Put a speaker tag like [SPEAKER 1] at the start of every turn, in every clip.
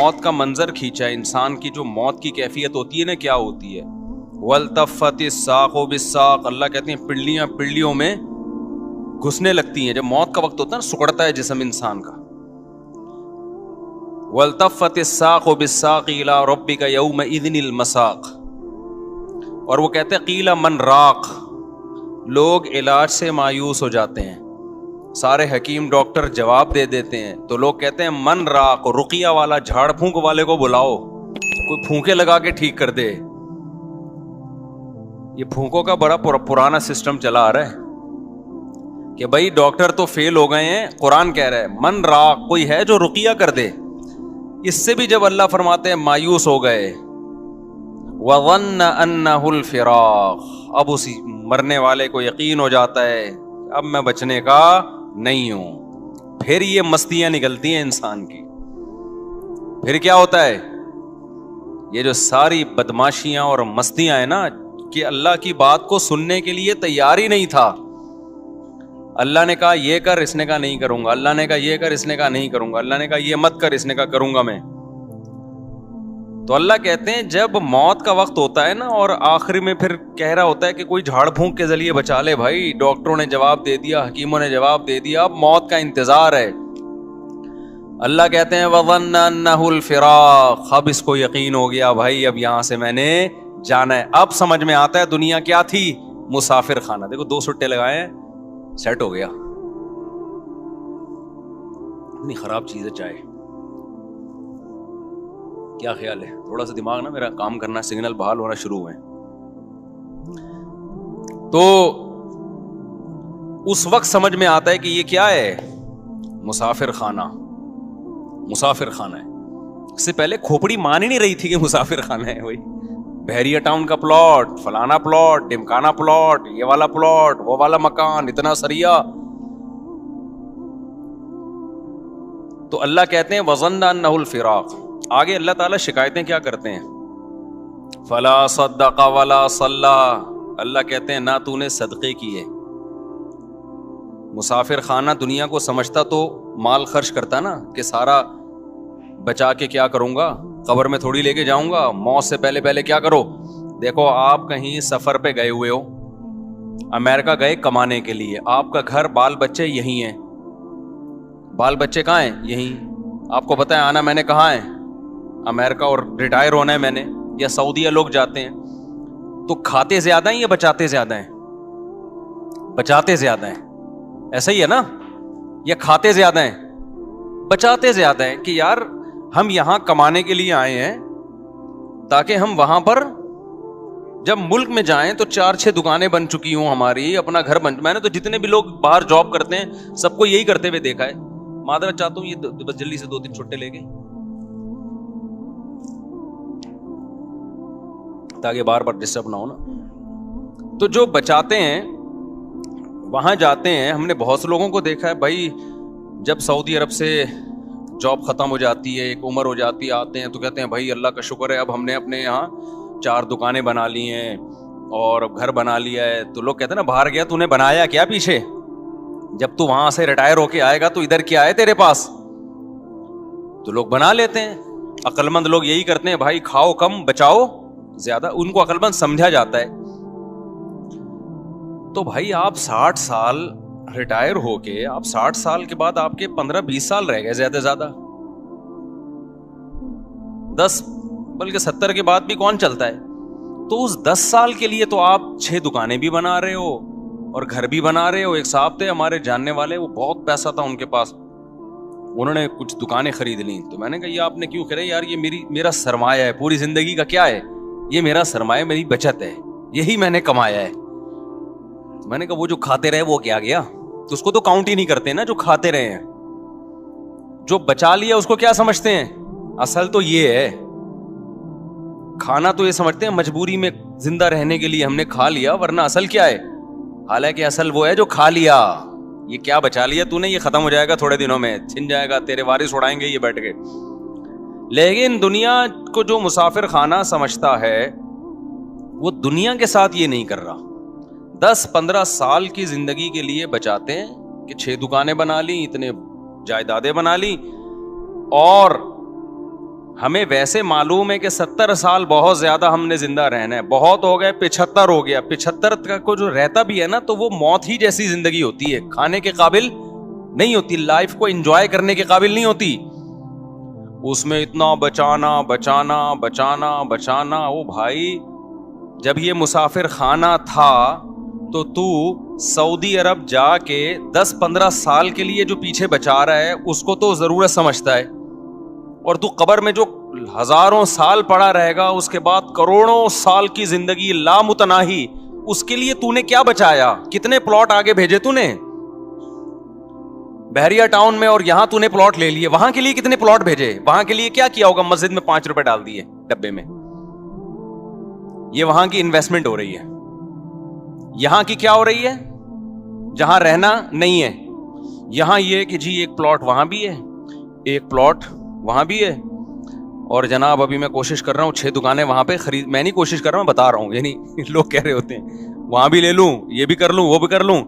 [SPEAKER 1] موت کا منظر کھینچا ہے، انسان کی جو موت کی کیفیت ہوتی ہے نا کیا ہوتی ہے، والتفت الساق بالساق، اللہ کہتے ہیں پنڈلیاں پنڈلیوں میں گھسنے لگتی ہیں. جب موت کا وقت ہوتا ہے نا سکڑتا ہے جسم انسان کا. والتفت الساق بالساق الى ربک یومئذ المساق. اور وہ کہتے ہیں قیل من راق، لوگ علاج سے مایوس ہو جاتے ہیں، سارے حکیم ڈاکٹر جواب دے دیتے ہیں، تو لوگ کہتے ہیں من راق، رقیہ والا جھاڑ پھونک والے کو بلاؤ، کوئی پھونکے لگا کے ٹھیک کر دے. یہ پھونکوں کا بڑا پرانا سسٹم چلا آ رہا ہے کہ بھائی ڈاکٹر تو فیل ہو گئے ہیں، قرآن کہہ رہا ہے من راق، کوئی ہے جو رقیہ کر دے. اس سے بھی جب اللہ فرماتے ہیں مایوس ہو گئے، وَظَنَّ أَنَّهُ الْفِرَاقُ، اب اسی مرنے والے کو یقین ہو جاتا ہے اب میں بچنے کا نہیں ہوں. پھر یہ مستیاں نکلتی ہیں انسان کی. پھر کیا ہوتا ہے، یہ جو ساری بدماشیاں اور مستیاں ہیں نا، کہ اللہ کی بات کو سننے کے لیے تیار ہی نہیں تھا. اللہ نے کہا یہ کر، اس نے کہا نہیں کروں گا. اللہ نے کہا یہ کر، اس نے کہا نہیں کروں گا. اللہ نے کہا یہ مت کر، اس نے کہا کروں گا میں. تو اللہ کہتے ہیں جب موت کا وقت ہوتا ہے نا اور آخری میں پھر کہہ رہا ہوتا ہے کہ کوئی جھاڑ پھونک کے ذریعے بچا لے، بھائی ڈاکٹروں نے جواب دے دیا، حکیموں نے جواب دے دیا، اب موت کا انتظار ہے. اللہ کہتے ہیں وَظَنَّ أَنَّهُ الْفِرَاقُ، اب اس کو یقین ہو گیا بھائی اب یہاں سے میں نے جانا ہے. اب سمجھ میں آتا ہے دنیا کیا تھی، مسافر خانہ. دیکھو 2 سٹے لگائے ہیں، سیٹ ہو گیا. اتنی خراب چیز ہے چائے. کیا خیال ہے، تھوڑا سا دماغ نا میرا کام کرنا، سگنل بحال ہونا شروع ہوئے. تو اس وقت سمجھ میں آتا ہے کہ یہ کیا ہے، مسافر خانہ. مسافر خانہ ہے. اس سے پہلے کھوپڑی مان ہی نہیں رہی تھی کہ مسافر خانہ ہے. وہی بحریہ ٹاؤن کا پلاٹ، فلانا پلاٹ، ڈمکانا پلاٹ، یہ والا پلاٹ، وہ والا مکان، اتنا سریا. تو اللہ کہتے ہیں وَظَنَّ أَنَّهُ الْفِرَاقُ. آگے اللہ تعالیٰ شکایتیں کیا کرتے ہیں، فَلَا صَدَّقَ وَلَا صَلَّى، اللہ کہتے ہیں نہ تو نے صدقے کیے. مسافر خانہ دنیا کو سمجھتا تو مال خرچ کرتا نا کہ سارا بچا کے کیا کروں گا، قبر میں تھوڑی لے کے جاؤں گا. موت سے پہلے پہلے کیا کرو. دیکھو آپ کہیں سفر پہ گئے ہوئے ہو، امریکہ گئے کمانے کے لیے، آپ کا گھر بال بچے یہی ہیں. بال بچے کہاں ہیں، یہی. آپ کو پتہ ہے آنا میں نے کہاں ہے، امریکہ، اور ریٹائر ہونا ہے میں نے. یا سعودیہ لوگ جاتے ہیں تو کھاتے زیادہ ہیں یا بچاتے زیادہ ہیں، بچاتے زیادہ ہیں. ایسا ہی ہے نا، یا کھاتے زیادہ ہیں، بچاتے زیادہ ہیں. کہ یار ہم یہاں کمانے کے لیے آئے ہیں تاکہ ہم وہاں پر جب ملک میں جائیں تو 4-6 دکانیں بن چکی ہوں ہماری، اپنا گھر بن. میں نے تو جتنے بھی لوگ باہر جاب کرتے ہیں سب کو یہی کرتے ہوئے دیکھا ہے. معذرت چاہتا ہوں یہ بس جلدی سے 2-3 چھٹے لے گئے تاکہ بار بار ڈسٹرب نہ ہو نا. تو جو بچاتے ہیں وہاں جاتے ہیں. ہم نے بہت سے لوگوں کو دیکھا ہے بھائی، جب سعودی عرب سے جاب ختم ہو جاتی ہے، ایک عمر ہو جاتی ہے، آتے ہیں تو کہتے ہیں بھائی اللہ کا شکر ہے اب ہم نے اپنے یہاں 4 دکانیں بنا لی ہیں اور گھر بنا لیا ہے. تو لوگ کہتے ہیں نا باہر گیا تو نے بنایا کیا پیچھے، جب تو وہاں سے ریٹائر ہو کے آئے گا تو ادھر کیا ہے تیرے پاس. تو لوگ بنا لیتے ہیں. عقل مند لوگ یہی کرتے ہیں بھائی کھاؤ کم بچاؤ زیادہ، ان کو عقل مند سمجھا جاتا ہے. تو بھائی آپ 60 سال ریٹائر ہو کے، آپ 60 سال کے بعد آپ کے 15-20 سال رہ گئے زیادہ زیادہ، 10 بلکہ 70 کے بعد بھی کون چلتا ہے. تو اس 10 سال کے لیے تو آپ 6 دکانیں بھی بنا رہے ہو اور گھر بھی بنا رہے ہو. ایک صاحب تھے ہمارے جاننے والے، وہ بہت پیسہ تھا ان کے پاس، انہوں نے کچھ دکانیں خرید لیں. تو میں نے کہا یہ آپ نے کیوں خریدی؟ یار یہ میرا سرمایہ ہے، پوری زندگی کا کیا ہے، یہ میرا سرمایہ، میری بچت ہے، یہی میں نے کمایا ہے. میں نے کہا وہ جو کھاتے رہے وہ کیا گیا، تو اس کو تو کاؤنٹ ہی نہیں کرتے نا جو کھاتے رہے ہیں. جو بچا لیا اس کو کیا سمجھتے ہیں، اصل تو یہ ہے. کھانا تو یہ سمجھتے ہیں مجبوری میں زندہ رہنے کے لیے ہم نے کھا لیا، ورنہ اصل کیا ہے، حالانکہ اصل وہ ہے جو کھا لیا. یہ کیا بچا لیا تو نے، یہ ختم ہو جائے گا تھوڑے دنوں میں، چھن جائے گا، تیرے وارث اڑائیں گے یہ بیٹھ کے. لیکن دنیا کو جو مسافر خانہ سمجھتا ہے وہ دنیا کے ساتھ یہ نہیں کر رہا. 10-15 سال کی زندگی کے لیے بچاتے ہیں کہ 6 دکانیں بنا لی، اتنے جائیدادیں بنا لی، اور ہمیں ویسے معلوم ہے کہ 70 سال بہت زیادہ ہم نے زندہ رہنا ہے, بہت ہو گئے 75 ہو گیا, 75 کا کو جو رہتا بھی ہے نا تو وہ موت ہی جیسی زندگی ہوتی ہے, کھانے کے قابل نہیں ہوتی, لائف کو انجوائے کرنے کے قابل نہیں ہوتی. اس میں اتنا بچانا بچانا بچانا بچانا. او بھائی, جب یہ مسافر خانہ تھا تو سعودی عرب جا کے 10-15 سال کے لیے جو پیچھے بچا رہا ہے اس کو تو ضرورت سمجھتا ہے, اور تو قبر میں جو ہزاروں سال پڑا رہے گا, اس کے بعد کروڑوں سال کی زندگی لامتناہی, اس کے لیے تو نے کیا بچایا؟ کتنے پلاٹ آگے بھیجے تو نے بحریہ ٹاؤن میں, اور یہاں تو نے پلاٹ لے لیے, وہاں کے لیے کتنے پلاٹ بھیجے؟ وہاں کے لیے کیا کیا ہوگا؟ مسجد میں 5 روپے ڈال دیے ڈبے میں. یہ وہاں کی انویسٹمنٹ ہو رہی ہے. یہاں کی کیا ہو رہی ہے؟ جہاں رہنا نہیں ہے, یہاں یہ کہ جی ایک پلاٹ وہاں بھی ہے, ایک پلاٹ وہاں بھی ہے, اور جناب ابھی میں کوشش کر رہا ہوں 6 دکانیں وہاں پہ خرید, میں نہیں کوشش کر رہا ہوں, بتا رہا ہوں, یعنی لوگ کہہ رہے ہوتے ہیں وہاں بھی لے لوں, یہ بھی کر لوں, وہ بھی کر لوں.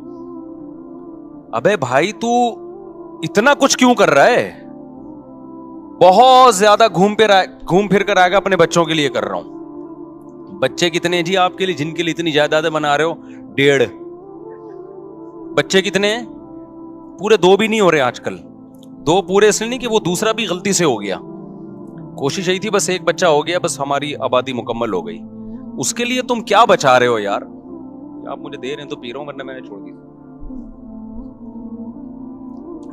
[SPEAKER 1] ابے بھائی تو اتنا کچھ کیوں کر رہا ہے؟ بہت زیادہ گھوم پھر کر آئے گا. اپنے بچوں کے لیے کر رہا ہوں. بچے کتنے جی آپ کے لیے جن کے لیے اتنی جائیدادیں بنا رہے ہو؟ 1.5 بچے کتنے ہیں؟ پورے 2 بھی نہیں ہو رہے آج کل. 2 پورے اس لیے نہیں کہ وہ دوسرا بھی غلطی سے ہو گیا, کوشش یہی تھی بس 1 بچہ ہو گیا, بس ہماری آبادی مکمل ہو گئی. اس کے لیے تم کیا بچا رہے ہو یار؟ آپ مجھے دے رہے ہیں تو پی رہا ہوں, ورنہ میں نے چھوڑ دی.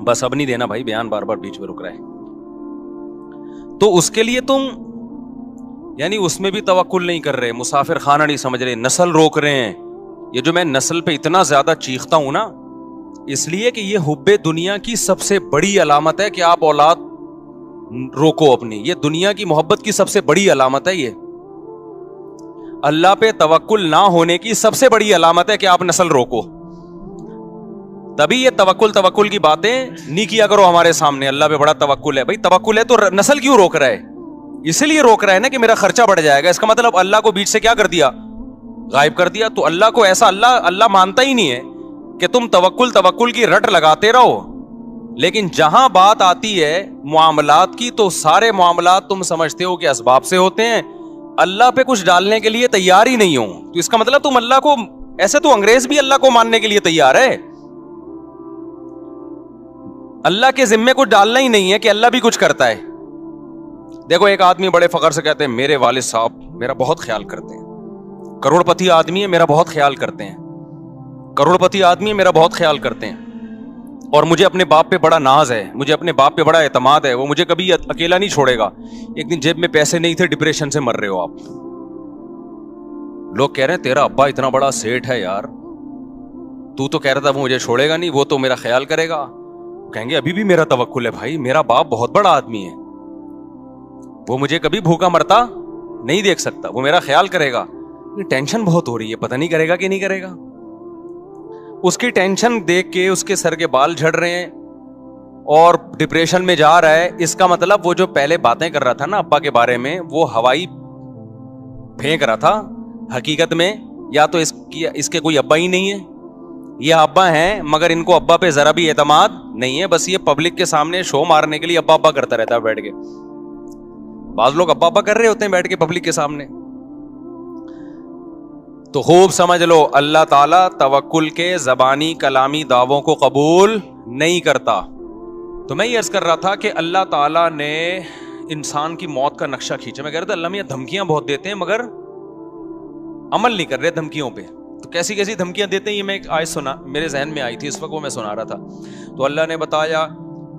[SPEAKER 1] بس اب نہیں دینا بھائی, بیان بار بار بیچ میں رک رہا ہے. تو اس کے لیے تم یعنی اس میں بھی توکل نہیں کر رہے, مسافر خانہ نہیں سمجھ رہے, نسل روک رہے ہیں. یہ جو میں نسل پہ اتنا زیادہ چیختا ہوں نا, اس لیے کہ یہ حب دنیا کی سب سے بڑی علامت ہے کہ آپ اولاد روکو اپنی. یہ دنیا کی محبت کی سب سے بڑی علامت ہے. یہ اللہ پہ توکل نہ ہونے کی سب سے بڑی علامت ہے کہ آپ نسل روکو. تبھی یہ توکل کی باتیں نہیں کیا کرو ہمارے سامنے. اللہ پہ بڑا توکل ہے. بھائی توکل ہے تو نسل کیوں روک رہا ہے؟ اس لیے روک رہا ہے نا کہ میرا خرچہ بڑھ جائے گا. اس کا مطلب اللہ کو بیچ سے کیا کر دیا؟ غائب کر دیا. تو اللہ کو ایسا اللہ مانتا ہی نہیں ہے کہ تم توکل کی رٹ لگاتے رہو. لیکن جہاں بات آتی ہے معاملات کی, تو سارے معاملات تم سمجھتے ہو کہ اسباب سے ہوتے ہیں. اللہ پہ کچھ ڈالنے کے لیے تیار ہی نہیں ہو, تو اس کا مطلب تم اللہ کو ایسے, تو انگریز بھی اللہ کو ماننے کے لیے تیار ہے. اللہ کے ذمے کچھ ڈالنا ہی نہیں ہے کہ اللہ بھی کچھ کرتا ہے. دیکھو ایک آدمی بڑے فخر سے کہتے ہیں میرے والد صاحب میرا بہت خیال کرتے ہیں, کروڑپتی آدمی ہے میرا بہت خیال کرتے ہیں, کروڑپتی آدمی ہے میرا بہت خیال کرتے ہیں, اور مجھے اپنے باپ پہ بڑا ناز ہے, مجھے اپنے باپ پہ بڑا اعتماد ہے, وہ مجھے کبھی اکیلا نہیں چھوڑے گا. ایک دن جیب میں پیسے نہیں تھے, ڈپریشن سے مر رہے ہو آپ. لوگ کہہ رہے ہیں تیرا ابا اتنا بڑا سیٹ ہے یار, تو کہہ رہا تھا وہ مجھے چھوڑے گا نہیں, وہ تو میرا خیال کرے گا. کہیں گے ابھی بھی میرا توکل ہے بھائی, میرا باپ بہت بڑا آدمی ہے, وہ مجھے کبھی بھوکا مرتا نہیں دیکھ سکتا, وہ میرا خیال کرے گا. ٹینشن بہت ہو رہی ہے, پتہ نہیں کرے گا کہ نہیں کرے گا. اس کی ٹینشن دیکھ کے اس کے سر کے بال جھڑ رہے ہیں اور ڈپریشن میں جا رہا ہے. اس کا مطلب وہ جو پہلے باتیں کر رہا تھا نا ابا کے بارے میں, وہ ہوائی پھینک رہا تھا. حقیقت میں یا تو اس کے کوئی ابا ہی نہیں ہے, یہ ابا ہیں مگر ان کو ابا پہ ذرا بھی اعتماد نہیں ہے. بس یہ پبلک کے سامنے شو مارنے کے لیے ابا ابا کرتا رہتا ہے بیٹھ کے. بعض لوگ ابا ابا کر رہے ہوتے ہیں بیٹھ کے پبلک کے سامنے. تو خوب سمجھ لو اللہ تعالیٰ توکل کے زبانی کلامی دعووں کو قبول نہیں کرتا. تو میں یہ عرض کر رہا تھا کہ اللہ تعالیٰ نے انسان کی موت کا نقشہ کھینچا. میں کہہ رہا تھا اللہ میاں دھمکیاں بہت دیتے ہیں مگر عمل نہیں کر رہے دھمکیوں پہ. تو کیسی کیسی دھمکیاں دیتے ہیں, یہ میں ایک آیت سنا, میرے ذہن میں آئی تھی اس وقت, وہ میں سنا رہا تھا. تو اللہ نے بتایا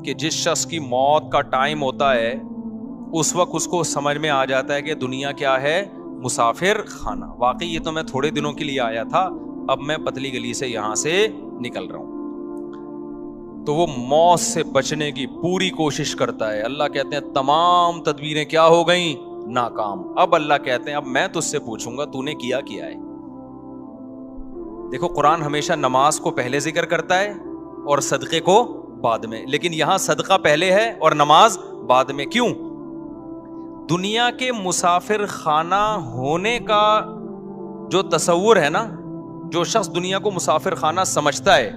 [SPEAKER 1] کہ جس شخص کی موت کا ٹائم ہوتا ہے اس وقت اس کو سمجھ میں آ جاتا ہے کہ دنیا کیا ہے, مسافر خانہ. واقعی یہ تو میں تھوڑے دنوں کے لیے آیا تھا, اب میں پتلی گلی سے یہاں سے نکل رہا ہوں. تو وہ موت سے بچنے کی پوری کوشش کرتا ہے. اللہ کہتے ہیں تمام تدبیریں کیا ہو گئیں, ناکام. اب اللہ کہتے ہیں اب میں تجھ سے پوچھوں گا تو نے کیا ہے. دیکھو قرآن ہمیشہ نماز کو پہلے ذکر کرتا ہے اور صدقے کو بعد میں, لیکن یہاں صدقہ پہلے ہے اور نماز بعد میں. کیوں؟ دنیا کے مسافر خانہ ہونے کا جو تصور ہے نا, جو شخص دنیا کو مسافر خانہ سمجھتا ہے,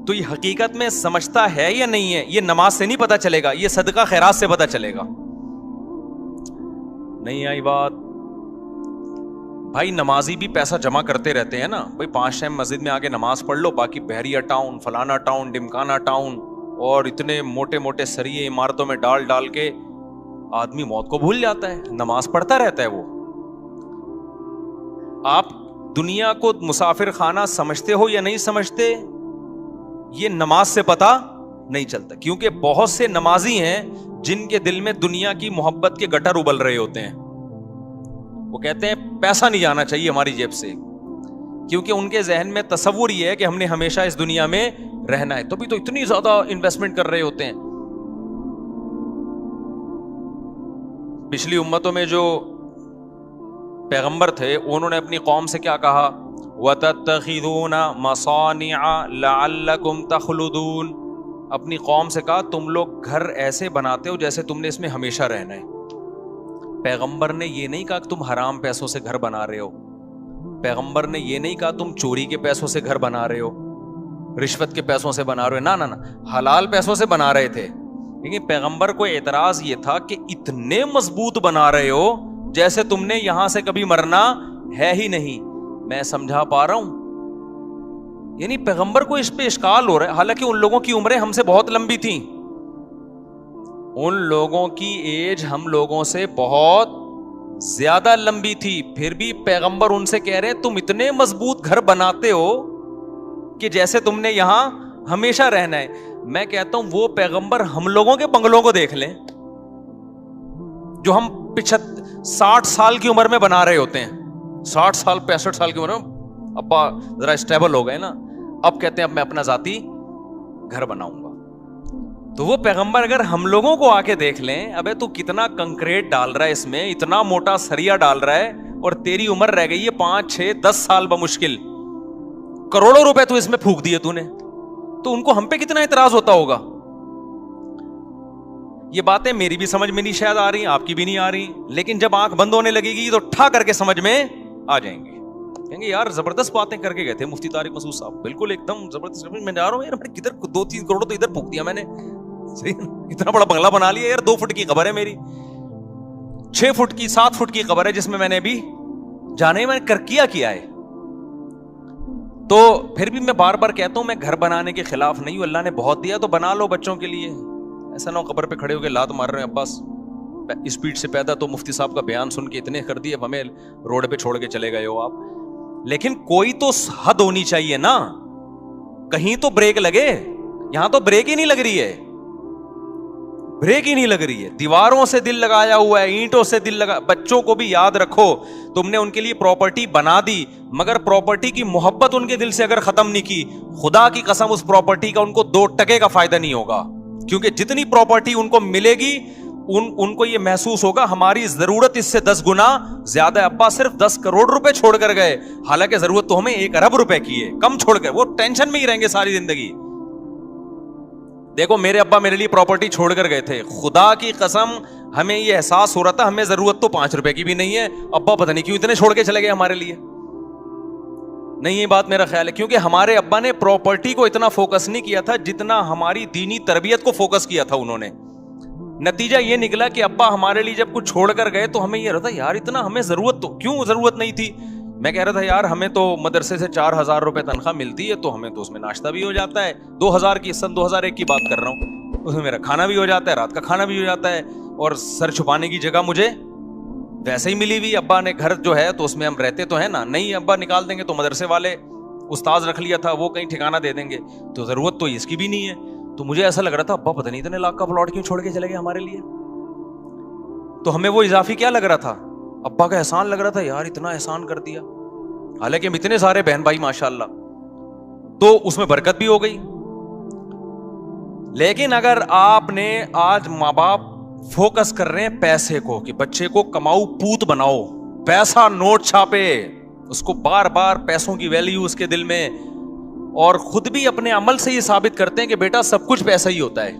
[SPEAKER 1] تو تو یہ حقیقت میں سمجھتا ہے یا نہیں ہے؟ یہ نماز سے نہیں پتا چلے گا، یہ صدقہ خیرات سے پتا چلے گا. نہیں آئی بات؟ بھائی نمازی بھی پیسہ جمع کرتے رہتے ہیں نا بھائی، 5 ٹائم مسجد میں آگے نماز پڑھ لو، باقی بحریہ ٹاؤن، فلانا ٹاؤن، ڈمکانا ٹاؤن، اور اتنے موٹے موٹے سریے عمارتوں میں ڈال ڈال کے آدمی موت کو بھول جاتا ہے، نماز پڑھتا رہتا ہے وہ. آپ دنیا کو مسافر خانہ سمجھتے ہو یا نہیں سمجھتے، یہ نماز سے پتا نہیں چلتا. کیونکہ بہت سے نمازی ہیں جن کے دل میں دنیا کی محبت کے گٹر ابل رہے ہوتے ہیں. وہ کہتے ہیں پیسہ نہیں جانا چاہیے ہماری جیب سے، کیونکہ ان کے ذہن میں تصور یہ ہے کہ ہم نے ہمیشہ اس دنیا میں رہنا ہے، تبھی تو اتنی زیادہ انویسٹمنٹ کر رہے ہوتے ہیں. پچھلی امتوں میں جو پیغمبر تھے انہوں نے اپنی قوم سے کیا کہا؟ وَتَتَّخِذُونَ مَصَانِعَ لَعَلَّكُمْ تَخْلُدُونَ. اپنی قوم سے کہا تم لوگ گھر ایسے بناتے ہو جیسے تم نے اس میں ہمیشہ رہنا ہے. پیغمبر نے یہ نہیں کہا کہ تم حرام پیسوں سے گھر بنا رہے ہو، پیغمبر نے یہ نہیں کہا تم چوری کے پیسوں سے گھر بنا رہے ہو، رشوت کے پیسوں سے بنا رہے ہو، نہ حلال پیسوں سے بنا رہے تھے. لیکن پیغمبر کو اعتراض یہ تھا کہ اتنے مضبوط بنا رہے ہو جیسے تم نے یہاں سے کبھی مرنا ہے ہی نہیں. میں سمجھا پا رہا ہوں؟ یعنی پیغمبر کو اس پہ اشکال ہو رہا ہے، حالانکہ ان لوگوں کی عمریں ہم سے بہت لمبی تھیں، ان لوگوں کی ایج ہم لوگوں سے بہت زیادہ لمبی تھی، پھر بھی پیغمبر ان سے کہہ رہے ہیں تم اتنے مضبوط گھر بناتے ہو کہ جیسے تم نے یہاں ہمیشہ رہنا ہے. میں کہتا ہوں وہ پیغمبر ہم لوگوں کے بنگلوں کو دیکھ لیں جو ہم 60 سال کی عمر میں بنا رہے ہوتے ہیں، 60 سال 65 سال کی عمر میں ابا ذرا اسٹیبل ہو گئے نا، اب کہتے ہیں اب میں اپنا ذاتی گھر بناؤں گا. تو وہ پیغمبر اگر ہم لوگوں کو آ کے دیکھ لیں، ابے تو کتنا کنکریٹ ڈال رہا ہے اس میں، اتنا موٹا سریا ڈال رہا ہے، اور تیری عمر رہ گئی ہے 5 6 10 سال بمشکل، کروڑوں روپے تو اس میں پھونک دیے تو نے، تو ان کو ہم پہ کتنا اعتراض ہوتا ہوگا. یہ باتیں میری بھی سمجھ میں نہیں شاید آ رہی، آپ کی بھی نہیں آ رہی، لیکن جب آنکھ بند ہونے لگے گی تو ٹھا کر کے سمجھ میں آ جائیں گے. کہیں گے یار زبردست باتیں کر کے گئے تھے مفتی طارق مسعود صاحب، بالکل ایک دم زبردست. میں جا رہا ہوں یار، کدھر 2-3 کروڑ تو ادھر پھونک دیا میں نے، اتنا بڑا بنگلہ بنا لیا یار. 2 فٹ کی قبر ہے میری، 6 فٹ کی 7 فٹ کی قبر ہے جس میں میں نے ابھی جانے میں کر کیا ہے. تو پھر بھی میں بار بار کہتا ہوں میں گھر بنانے کے خلاف نہیں ہوں، اللہ نے بہت دیا تو بنا لو بچوں کے لیے. ایسا نہ ہو قبر پہ کھڑے ہو کے لات مار رہے ہیں عباس اسپیڈ سے پیدا تو مفتی صاحب کا بیان سن کے اتنے کر دیے، اب ہمیں روڈ پہ چھوڑ کے چلے گئے ہو آپ. لیکن کوئی تو حد ہونی چاہیے نا، کہیں تو بریک لگے. یہاں تو بریک ہی نہیں لگ رہی ہے، بریک ہی نہیں لگ رہی ہے. دیواروں سے دل لگایا ہوا ہے، اینٹوں سے دل لگا. بچوں کو بھی یاد رکھو تم نے ان کے لیے پراپرٹی بنا دی، مگر پراپرٹی کی محبت ان کے دل سے اگر ختم نہیں کی، خدا کی قسم اس پراپرٹی کا ان کو 2 ٹکے کا فائدہ نہیں ہوگا. کیونکہ جتنی پراپرٹی ان کو ملے گی ان کو یہ محسوس ہوگا ہماری ضرورت اس سے 10 گنا زیادہ ہے. ابا صرف 10 کروڑ روپے چھوڑ کر گئے، حالانکہ ضرورت تو ہمیں 1 ارب روپے کی ہے، کم چھوڑ گئے. وہ ٹینشن میں ہی رہیں گے ساری زندگی. دیکھو میرے ابا میرے لیے پراپرٹی چھوڑ کر گئے تھے، خدا کی قسم ہمیں یہ احساس ہو رہا تھا ہمیں ضرورت تو 5 روپے کی بھی نہیں ہے، ابا پتہ نہیں کیوں اتنے چھوڑ کے چلے گئے ہمارے لیے. نہیں یہ بات میرا خیال ہے، کیونکہ ہمارے ابا نے پراپرٹی کو اتنا فوکس نہیں کیا تھا جتنا ہماری دینی تربیت کو فوکس کیا تھا انہوں نے. نتیجہ یہ نکلا کہ ابا ہمارے لیے جب کچھ چھوڑ کر گئے تو ہمیں یہ رہتا یار اتنا ہمیں ضرورت تو کیوں ضرورت نہیں تھی. میں کہہ رہا تھا یار ہمیں تو مدرسے سے 4000 روپے تنخواہ ملتی ہے تو ہمیں تو اس میں ناشتہ بھی ہو جاتا ہے، 2000 کی سن 2001 کی بات کر رہا ہوں، اس میں میرا کھانا بھی ہو جاتا ہے، رات کا کھانا بھی ہو جاتا ہے، اور سر چھپانے کی جگہ مجھے ویسے ہی ملی ہوئی. ابا نے گھر جو ہے تو اس میں ہم رہتے تو ہیں نا، نہیں ابا نکال دیں گے تو مدرسے والے استاذ رکھ لیا تھا وہ کہیں ٹھکانہ دے دیں گے، تو ضرورت تو اس کی بھی نہیں ہے. تو مجھے ایسا لگ رہا تھا ابا پتہ نہیں اتنے لاکھ کا پلاٹ کیوں چھوڑ کے چلے گئے ہمارے لیے. تو ہمیں وہ اضافی کیا لگ رہا تھا؟ ابا کا احسان لگ رہا تھا، یار اتنا احسان کر دیا. حالانکہ ہم اتنے سارے بہن بھائی ماشاءاللہ، تو اس میں برکت بھی ہو گئی. لیکن اگر آپ نے آج ماں باپ فوکس کر رہے ہیں پیسے کو کہ بچے کو کماؤ پوت بناؤ، پیسہ نوٹ چھاپے، اس کو بار بار پیسوں کی ویلیو اس کے دل میں، اور خود بھی اپنے عمل سے یہ ثابت کرتے ہیں کہ بیٹا سب کچھ پیسہ ہی ہوتا ہے.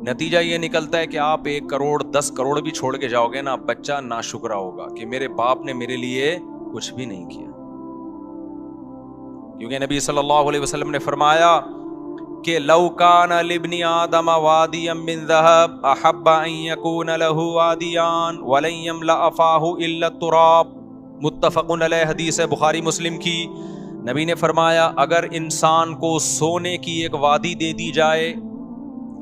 [SPEAKER 1] نتیجہ یہ نکلتا ہے کہ آپ 1 کروڑ 10 کروڑ بھی چھوڑ کے جاؤ گے نا، بچہ ناشکرا ہوگا کہ میرے باپ نے میرے لیے کچھ بھی نہیں کیا. کیونکہ نبی صلی اللہ علیہ وسلم نے فرمایا کہ لو کان لابن آدم وادیا من ذهب احب ان یکون له وادیان ولن یملأ فاہ الا التراب. متفق علیہ، حدیث ہے بخاری مسلم کی. نبی نے فرمایا اگر انسان کو سونے کی ایک وادی دے دی جائے،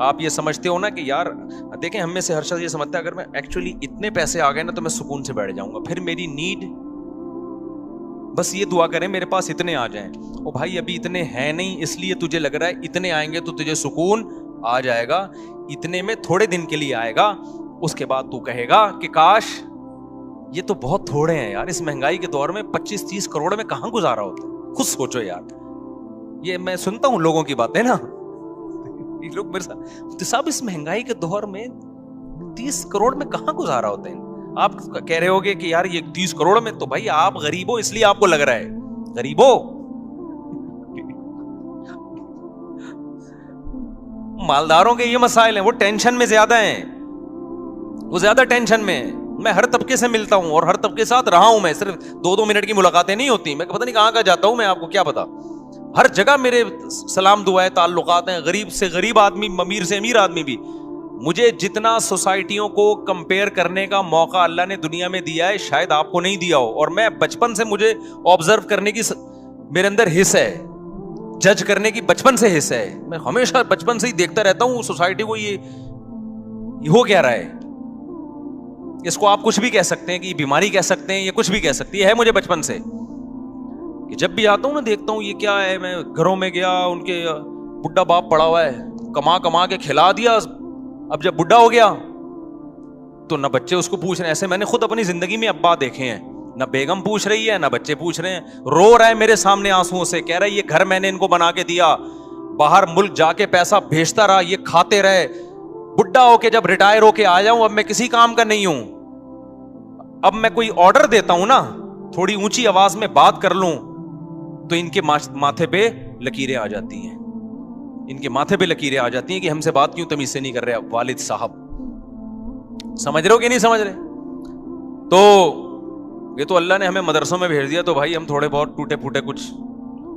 [SPEAKER 1] آپ یہ سمجھتے ہو نا کہ یار دیکھیں ہم میں سے ہر شخص یہ سمجھتا ہے اگر میں ایکچولی اتنے پیسے آ گئے نا تو میں سکون سے بیٹھ جاؤں گا، پھر میری نیڈ بس یہ دعا کریں میرے پاس اتنے آ جائیں. او بھائی ابھی اتنے ہیں نہیں، اس لیے تجھے لگ رہا ہے اتنے آئیں گے تو تجھے سکون آ جائے گا. اتنے میں تھوڑے دن کے لیے آئے گا، اس کے بعد تو کہے گا کہ کاش یہ تو بہت تھوڑے ہیں یار، اس مہنگائی کے دور میں 25-30 کروڑ میں کہاں گزارا ہوتا ہے. خود سوچو یار، یہ میں سنتا ہوں لوگوں کی باتیں نا، یہ لوگ میرے ساتھ صاحب اس مہنگائی کے دور میں 30 کروڑ میں کہاں گزارا ہوتا ہے. آپ کہہ رہے ہوگے کہ یار یہ 30 کروڑ میں، تو بھائی آپ غریب ہو اس لیے آپ کو لگ رہا ہے غریب ہو. مالداروں کے یہ مسائل ہیں، وہ ٹینشن میں زیادہ ہیں، وہ زیادہ ٹینشن میں ہیں. میں ہر طبقے سے ملتا ہوں اور ہر طبقے کے ساتھ رہا ہوں، میں صرف 2-2 منٹ کی ملاقاتیں نہیں ہوتی، میں پتہ نہیں کہاں جاتا ہوں، میں آپ کو کیا پتا. ہر جگہ میرے سلام دعائیں تعلقات ہیں، غریب سے غریب آدمی، امیر سے امیر آدمی بھی. مجھے جتنا سوسائٹیوں کو کمپیئر کرنے کا موقع اللہ نے دنیا میں دیا ہے شاید آپ کو نہیں دیا ہو. اور میں بچپن سے مجھے آبزرو کرنے کی میرے اندر حص ہے، جج کرنے کی بچپن سے حص ہے. میں ہمیشہ بچپن سے ہی دیکھتا رہتا ہوں سوسائٹی کو، یہ ہو کیا رہا ہے. اس کو آپ کچھ بھی کہہ سکتے ہیں کہ یہ بیماری کہہ سکتے ہیں، یہ کچھ بھی کہہ سکتی ہے مجھے بچپن سے کہ جب بھی آتا ہوں نا دیکھتا ہوں یہ کیا ہے. میں گھروں میں گیا، ان کے بڈھا باپ پڑا ہوا ہے، کما کے کھلا دیا. اب جب بڈھا ہو گیا تو نہ بچے اس کو پوچھ رہے ہیں. ایسے میں نے خود اپنی زندگی میں ابا دیکھے ہیں، نہ بیگم پوچھ رہی ہے نہ بچے پوچھ رہے ہیں. رو رہا ہے میرے سامنے آنسوؤں سے، کہہ رہا ہے یہ گھر میں نے ان کو بنا کے دیا، باہر ملک جا کے پیسہ بھیجتا رہا، یہ کھاتے رہے. بڈھا ہو کے جب ریٹائر ہو کے آیا ہوں اب میں کسی کام کا نہیں ہوں. اب میں کوئی آرڈر دیتا ہوں نا، تھوڑی اونچی آواز میں بات کر لوں تو ان کے ماتھے پہ لکیریں آ جاتی ہیں، ان کے ماتھے پہ لکیریں آ جاتی ہیں کہ ہم سے بات کیوں تمیز سے نہیں کر رہے والد صاحب. سمجھ رہے ہو کہ نہیں سمجھ رہے؟ تو یہ تو اللہ نے ہمیں مدرسوں میں بھیج دیا تو بھائی ہم تھوڑے بہت ٹوٹے پھوٹے کچھ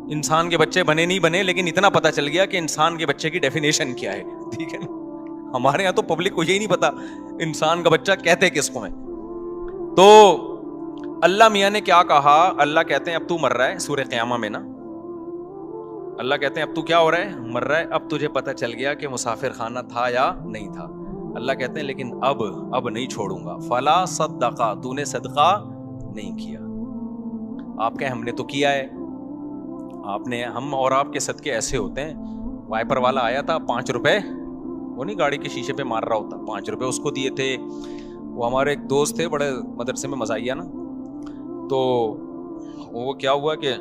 [SPEAKER 1] انسان کے بچے بنے نہیں بنے، لیکن اتنا پتا چل گیا کہ انسان کے بچے کی ڈیفینیشن کیا ہے. ٹھیک ہے نا، ہمارے یہاں تو پبلک کو یہی نہیں پتا انسان کا بچہ کہتے کس کو ہے. تو اللہ میاں نے کیا کہا، اللہ کہتے ہیں اب تو مر رہا ہے، سورہ قیامہ میں نا اللہ کہتے ہیں اب تو کیا ہو رہا ہے، مر رہا ہے. اب تجھے پتہ چل گیا کہ مسافر خانہ تھا یا نہیں تھا. اللہ کہتے ہیں لیکن اب نہیں چھوڑوں گا. فلا صدقہ، تو نے صدقہ نہیں کیا. آپ کہیں ہم نے تو کیا ہے، آپ نے، ہم اور آپ کے صدقے ایسے ہوتے ہیں. وائپر والا آیا تھا 5 روپے، وہ نہیں گاڑی کے شیشے پہ مار رہا ہوتا، 5 روپے اس کو دیے تھے. وہ ہمارے ایک دوست تھے بڑے مدرسے میں مزاحیہ نا، تو وہ کیا ہوا کہ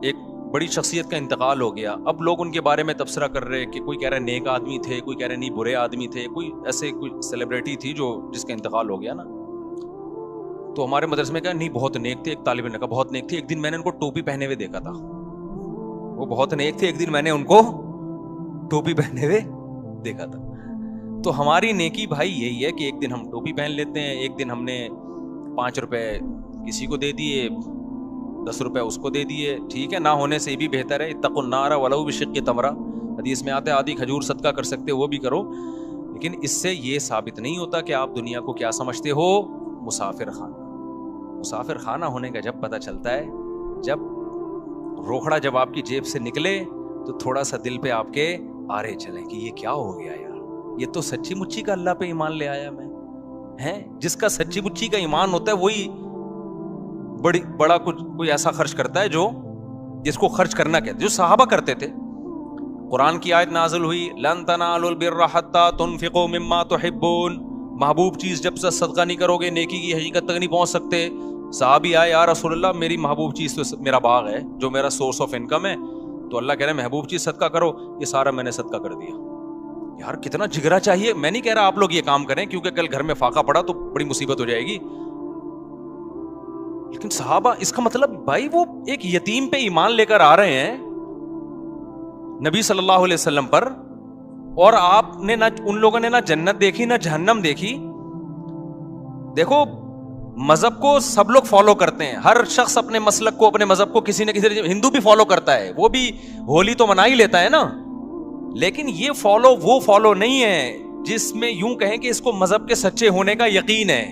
[SPEAKER 1] ایک بڑی شخصیت کا انتقال ہو گیا. اب لوگ ان کے بارے میں تبصرہ کر رہے کہ کوئی کہہ رہا ہے نیک آدمی تھے، کوئی کہہ رہے نہیں برے آدمی تھے، کوئی ایسے کوئی سیلیبریٹی تھی جس کا انتقال ہو گیا نا. تو ہمارے مدرسے میں کہا نہیں بہت نیک تھے. ایک طالب علم نے کہا بہت نیک تھے. ایک دن میں نے ان کو ٹوپی پہنے ہوئے دیکھا تھا. وہ بہت نیک تھے، ایک دن میں نے ان کو ٹوپی پہنے ہوئے دیکھا تھا. تو ہماری نیکی بھائی یہی ہے کہ ایک دن ہم ٹوپی پہن لیتے ہیں، ایک دن ہم نے 5 روپے کسی کو دے دیے، 10 روپے اس کو دے دیے. ٹھیک ہے، نہ ہونے سے بھی بہتر ہے. اتقوا النار ولو بشق تمرہ، حدیث میں آتا ہے آدھی کھجور صدقہ کر سکتے وہ بھی کرو. لیکن اس سے یہ ثابت نہیں ہوتا کہ آپ دنیا کو کیا سمجھتے ہو، مسافر خانہ. مسافر خانہ ہونے کا جب پتہ چلتا ہے جب روکھڑا جب آپ کی جیب سے نکلے تو تھوڑا سا دل پہ آپ کے آرے چلیں کہ یہ کیا ہو گیا یار، یہ تو سچی مچی کا اللہ پہ ایمان لے آیا میں. ہیں جس کا سچی مچی کا ایمان ہوتا ہے وہی بڑا کچھ کوئی ایسا خرچ کرتا ہے جو جس کو خرچ کرنا کہتے، جو صحابہ کرتے تھے. قرآن کی آیت نازل ہوئی لن تنالوا البر حتى تنفقوا مما تحبون، محبوب چیز جب سے صدقہ نہیں کرو گے نیکی کی حقیقت تک نہیں پہنچ سکتے. صحابی آئے یا رسول اللہ میری محبوب چیز تو میرا باغ ہے جو میرا سورس آف انکم ہے. تو اللہ کہہ رہے ہیں محبوب چیز صدقہ کرو. یہ سارا میں نے صدقہ کر دیا. یار کتنا جگرا چاہیے. میں نہیں کہہ رہا آپ لوگ یہ کام کریں کیونکہ کل گھر میں فاقہ پڑا تو بڑی مصیبت ہو جائے گی، لیکن صحابہ اس کا مطلب بھائی وہ ایک یتیم پہ ایمان لے کر آ رہے ہیں نبی صلی اللہ علیہ وسلم پر، اور آپ نے نہ ان لوگوں نے نہ جنت دیکھی نہ جہنم دیکھی. دیکھو مذہب کو سب لوگ فالو کرتے ہیں, ہر شخص اپنے مسلک کو, اپنے مذہب کو کسی نہ کسی, ہندو بھی فالو کرتا ہے, وہ بھی ہولی تو منا ہی لیتا ہے نا, لیکن یہ فالو وہ فالو نہیں ہے جس میں یوں کہیں کہ اس کو مذہب کے سچے ہونے کا یقین ہے.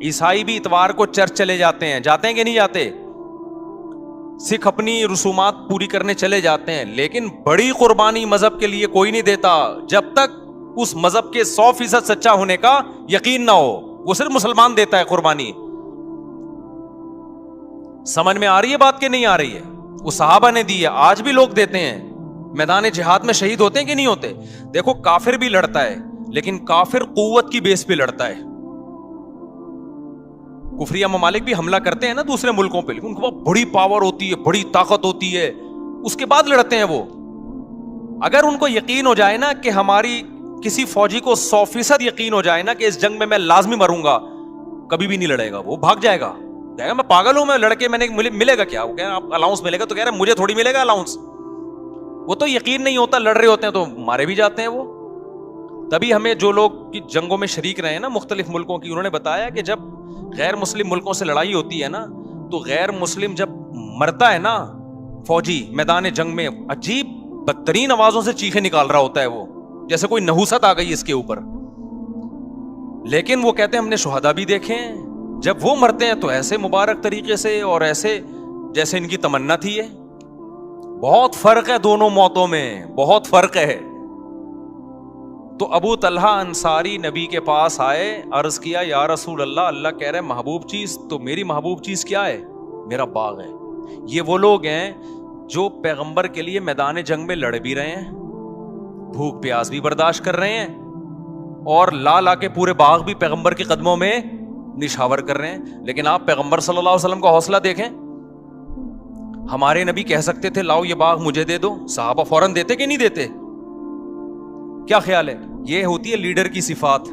[SPEAKER 1] عیسائی بھی اتوار کو چرچ چلے جاتے ہیں کہ نہیں جاتے, سکھ اپنی رسومات پوری کرنے چلے جاتے ہیں, لیکن بڑی قربانی مذہب کے لیے کوئی نہیں دیتا جب تک اس مذہب کے 100% سچا ہونے کا یقین نہ ہو. وہ صرف مسلمان دیتا ہے قربانی. سمجھ میں آ رہی ہے بات کہ نہیں آ رہی ہے؟ وہ صحابہ نے دی ہے, آج بھی لوگ دیتے ہیں. میدان جہاد میں شہید ہوتے ہیں کہ نہیں ہوتے؟ دیکھو کافر بھی لڑتا ہے, لیکن کافر قوت کی بیس پہ لڑتا ہے. کفریہ ممالک بھی حملہ کرتے ہیں نا دوسرے ملکوں پہ, لیکن ان کے پاس بڑی پاور ہوتی ہے, بڑی طاقت ہوتی ہے, اس کے بعد لڑتے ہیں وہ. اگر ان کو یقین ہو جائے نا کہ ہماری کسی فوجی کو 100% یقین ہو جائے نا کہ اس جنگ میں لازمی مروں گا, کبھی بھی نہیں لڑے گا, وہ بھاگ جائے گا, کہے گا میں پاگل ہوں, میں لڑکے میں نے ملے گا کیا, وہ کہہ رہا آپ الاؤنس ملے گا, تو کہہ رہا مجھے تھوڑی ملے گا الاؤنس. وہ تو یقین نہیں ہوتا, لڑ رہے ہوتے ہیں تو مارے بھی جاتے ہیں وہ. تبھی ہمیں جو لوگ جنگوں میں شریک رہے ہیں نا مختلف ملکوں کی, انہوں نے بتایا کہ جب غیر مسلم ملکوں سے لڑائی ہوتی ہے نا, تو غیر مسلم جب مرتا ہے نا فوجی میدان جنگ میں, عجیب بدترین آوازوں سے چیخیں نکال رہا ہوتا ہے وہ, جیسے کوئی نحوست آ گئی اس کے اوپر. لیکن وہ کہتے ہیں ہم نے شہداء بھی دیکھے ہیں, جب وہ مرتے ہیں تو ایسے مبارک طریقے سے اور ایسے جیسے ان کی تمنا تھی ہے. بہت فرق ہے دونوں موتوں میں, بہت فرق ہے. تو ابو طلحہ انصاری نبی کے پاس آئے, عرض کیا یا رسول اللہ, اللہ کہہ رہے محبوب چیز, تو میری محبوب چیز کیا ہے؟ میرا باغ ہے. یہ وہ لوگ ہیں جو پیغمبر کے لیے میدان جنگ میں لڑ بھی رہے ہیں, بھوک پیاس بھی برداشت کر رہے ہیں, اور لا کے پورے باغ بھی پیغمبر کے قدموں میں نشاور کر رہے ہیں. لیکن آپ پیغمبر صلی اللہ علیہ وسلم کا حوصلہ دیکھیں, ہمارے نبی کہہ سکتے تھے لاؤ یہ باغ مجھے دے دو, صحابہ فوراً دیتے کہ نہیں دیتے؟ کیا خیال ہے؟ یہ ہوتی ہے لیڈر کی صفات.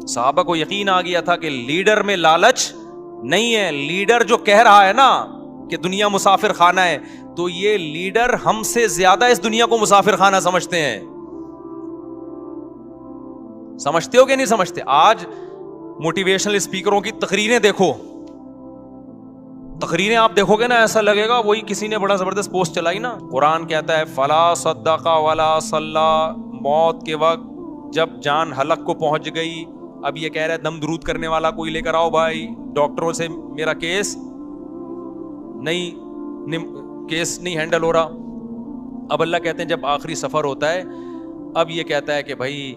[SPEAKER 1] صحابہ کو یقین آ گیا تھا کہ لیڈر میں لالچ نہیں ہے. لیڈر جو کہہ رہا ہے نا کہ دنیا مسافر خانہ ہے, تو یہ لیڈر ہم سے زیادہ اس دنیا کو مسافر خانہ سمجھتے ہیں. سمجھتے ہو کہ نہیں سمجھتے؟ آج موٹیویشنل اسپیکروں کی تقریریں دیکھو, تقریریں آپ دیکھو گے نا, ایسا لگے گا وہی کسی نے بڑا زبردست پوسٹ چلائی نا. قرآن کہتا ہے فلا صدق ولا صلی, موت کے وقت جب جان حلق کو پہنچ گئی, اب یہ کہہ رہا ہے دم درود کرنے والا کوئی لے کر آؤ بھائی, ڈاکٹروں سے میرا کیس نہیں ہینڈل ہو رہا. اب اللہ کہتے ہیں جب آخری سفر ہوتا ہے, اب یہ کہتا ہے کہ بھائی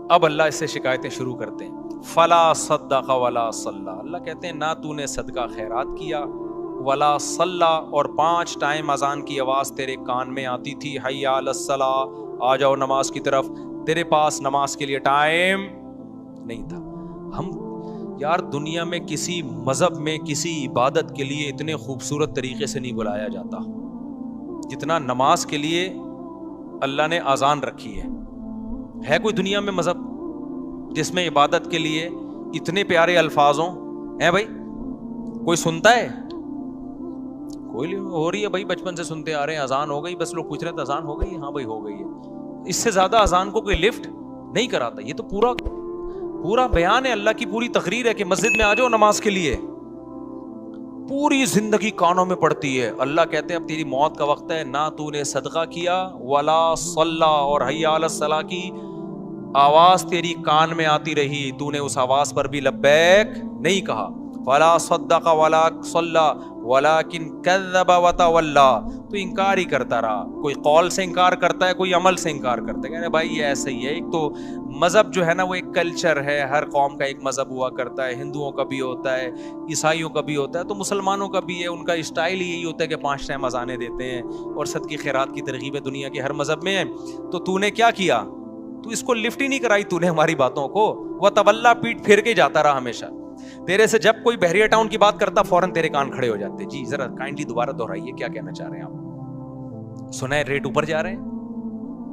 [SPEAKER 1] اب اللہ اس سے شکایتیں شروع کرتے ہیں. فلا صدق ولا صلی, اللہ کہتے ہیں نہ تو نے صدقہ خیرات کیا, ولا صلی, اور 5 ٹائم اذان کی آواز تیرے کان میں آتی تھی, حی علی الصلاۃ, آ جاؤ نماز کی طرف, تیرے پاس نماز کے لیے ٹائم نہیں تھا. ہم یار دنیا میں کسی مذہب میں کسی عبادت کے لیے اتنے خوبصورت طریقے سے نہیں بلایا جاتا جتنا نماز کے لیے اللہ نے اذان رکھی ہے. ہے کوئی دنیا میں مذہب جس میں عبادت کے لیے اتنے پیارے الفاظوں ہیں؟ بھائی کوئی سنتا ہے؟ کوئی ہو رہی ہے بھائی, بچپن سے سنتے آ رہے ہیں, اذان ہو گئی, بس لوگ پوچھ رہے ہیں اذان ہو گئی, ہاں بھائی ہو گئی ہے. اس سے زیادہ اذان کو کوئی لفٹ نہیں کراتا. یہ تو پورا بیان ہے, اللہ کی پوری تقریر ہے کہ مسجد میں آ جاؤ نماز کے لیے. پوری زندگی کانوں میں پڑتی ہے. اللہ کہتے ہیں اب تیری موت کا وقت ہے, نہ تو نے صدقہ کیا, ولا صلی, اور حی علی الصلاۃ کی آواز تیری کان میں آتی رہی, تو نے اس آواز پر بھی لبیک نہیں کہا. فلا صدق ولا صلی ولکن کذب وتولی, تو انکار ہی کرتا رہا. کوئی قول سے انکار کرتا ہے, کوئی عمل سے انکار کرتا ہے. کہتے ہیں بھائی یہ ایسا ہی ہے. ایک تو مذہب جو ہے نا وہ ایک کلچر ہے, ہر قوم کا ایک مذہب ہوا کرتا ہے. ہندوؤں کا بھی ہوتا ہے, عیسائیوں کا بھی ہوتا ہے, تو مسلمانوں کا بھی ہے. ان کا اسٹائل ہی یہی ہوتا ہے کہ 5 ٹائم اذانیں دیتے ہیں اور صدقے خیرات کی ترغیب دنیا کے ہر مذہب میں ہے. تو نے کیا کیا؟ تو اس کو لفٹ ہی نہیں کرائی تو نے ہماری باتوں کو. وہ تولا, پیٹ پھیر کے جاتا رہا ہمیشہ. تیرے سے جب کوئی بحریہ ٹاؤن کی بات کرتا فوراً تیرے کان کھڑے ہو جاتے. جی ذرا کائنڈلی دوبارہ دہرائیے, کیا کہنا چاہ رہے ہیں آپ؟ سنا ہے ریٹ اوپر جا رہے ہیں,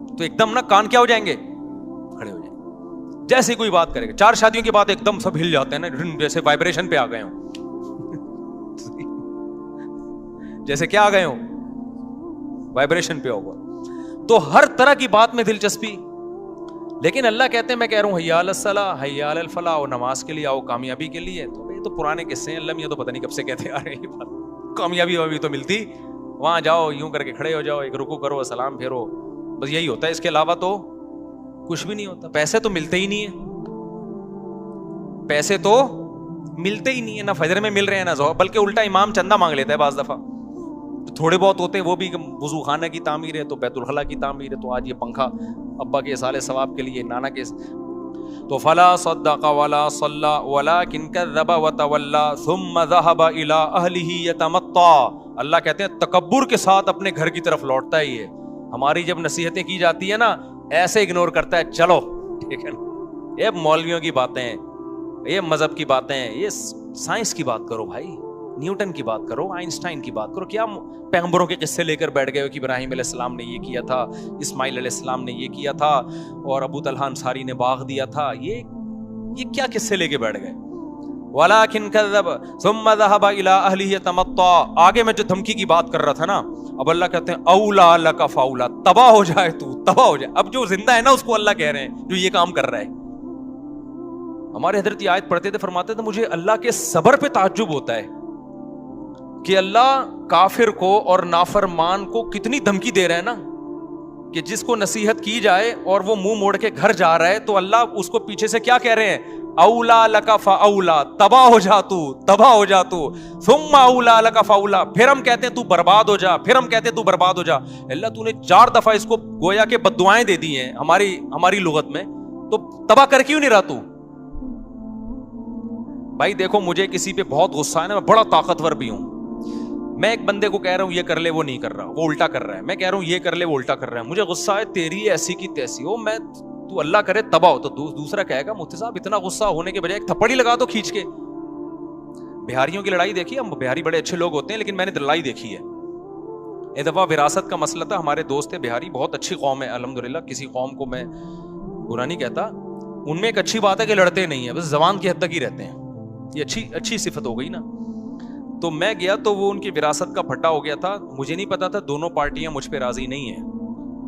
[SPEAKER 1] تو ایک دم نا کان کیا ہو جائیں گے, کھڑے ہو جائیں گے. جیسے کوئی بات کرے گا, 4 شادیوں کی بات, ایک دم سب ہل جاتے ہیں نا, جیسے وائبریشن پہ آ گئے ہوں. جیسے کیا آ گئے ہوں, وائبریشن پہ ہوگا. تو ہر طرح کی بات میں دلچسپی. لیکن اللہ کہتے ہیں میں کہہ رہا ہوں حی علی الصلاۃ, حی علی الفلاح, اور نماز کے لیے آؤ, کامیابی کے لیے. تو یہ تو پرانے قصے ہیں, اللہ میاں تو پتہ نہیں کب سے کہتے آ رہے ہیں یہ بات. کامیابی ابھی تو ملتی, وہاں جاؤ یوں کر کے کھڑے ہو جاؤ, ایک رکوع کرو, سلام پھیرو, بس یہی ہوتا ہے, اس کے علاوہ تو کچھ بھی نہیں ہوتا. پیسے تو ملتے ہی نہیں ہیں, پیسے تو ملتے ہی نہیں ہیں, نہ فجر میں مل رہے ہیں نہ ظہر, بلکہ الٹا امام چندہ مانگ لیتا ہے بعض دفعہ. تھوڑے بہت ہوتے ہیں وہ بھی, وضو خانہ کی تعمیر ہے تو بیت الخلاء کی تعمیر ہے, تو آج یہ پنکھا ابا کے اصال ثواب کے لیے, نانا کے. تو فلا صدق ولا صلى ولكن كذب وتولى ثم ذهب الى اهله يتمطى. اللہ کہتے ہیں تکبر کے ساتھ اپنے گھر کی طرف لوٹتا ہے. یہ ہماری جب نصیحتیں کی جاتی ہیں نا, ایسے اگنور کرتا ہے, چلو ٹھیک ہے نا, یہ مولویوں کی باتیں ہیں, یہ مذہب کی باتیں ہیں, یہ سائنس کی بات کرو بھائی, نیوٹن کی بات کرو, آئنسٹائن کی بات کرو. کیا پیغمبروں کے قصے لے کر بیٹھ گئے ہو کہ ابراہیم علیہ السلام نے یہ کیا تھا, اسماعیل علیہ السلام نے یہ کیا تھا, اور ابو طلحہ انصاری نے باغ دیا تھا. یہ کیا قصے لے کے بیٹھ گئے. وَلَكِنْ كَذَّبَ ثُمَّ ذَهَبَ إِلَىٰ أَهْلِهِ يَتَمَطَّىٰ. آگے میں جو دھمکی کی بات کر رہا تھا نا, اب اللہ کہتے ہیں اولا لَكَ فَأَوْلَىٰ, تباہ ہو جائے تو, تباہ ہو جائے. اب جو زندہ ہے نا اس کو اللہ کہہ رہے ہیں جو یہ کام کر رہا ہے. ہمارے حضرت یہ آیت پڑھتے تھے, فرماتے تھے مجھے اللہ کے صبر پہ تعجب ہوتا ہے کہ اللہ کافر کو اور نافرمان کو کتنی دھمکی دے رہے ہیں نا, کہ جس کو نصیحت کی جائے اور وہ منہ موڑ کے گھر جا رہا ہے تو اللہ اس کو پیچھے سے کیا کہہ رہے ہیں, اولا لک فاولا, تباہ ہو جا تو, تباہ ہو جا تو. ثم اولا لک فاولا, پھر ہم کہتے ہیں تو برباد ہو جا, پھر ہم کہتے ہیں تو برباد ہو جا. اللہ تو نے 4 دفعہ اس کو گویا کہ بد دعائیں دے دی ہیں ہماری لغت میں, تو تباہ کر کیوں نہیں رہا تو. بھائی دیکھو مجھے کسی پہ بہت غصہ ہے نا, میں بڑا طاقتور بھی ہوں, میں ایک بندے کو کہہ رہا ہوں یہ کر لے, وہ نہیں کر رہا, وہ الٹا کر رہا ہے. میں کہہ رہا ہوں یہ کر لے, وہ الٹا کر رہا ہے. مجھے غصہ ہے, تیری ایسی کی تیسی ہو, میں تو اللہ کرے تباہ ہو. تو دوسرا کہے گا مفتی صاحب اتنا غصہ ہونے کے بجائے ایک تھپڑ ہی لگا دو کھینچ کے. بہاریوں کی لڑائی دیکھی, ہم بہاری بڑے اچھے لوگ ہوتے ہیں لیکن میں نے لڑائی دیکھی ہے. ایک دفعہ وراثت کا مسئلہ تھا, ہمارے دوست تھے بہاری, بہت اچھی قوم ہے الحمدللہ, کسی قوم کو میں برا نہیں کہتا. ان میں ایک اچھی بات ہے کہ لڑتے نہیں ہیں, بس زبان کی حد تک ہی رہتے ہیں. یہ اچھی صفت ہو گئی نا. تو میں گیا تو وہ ان کی وراثت کا پھٹا ہو گیا تھا. مجھے نہیں پتا تھا دونوں پارٹیاں مجھ پہ راضی نہیں ہیں.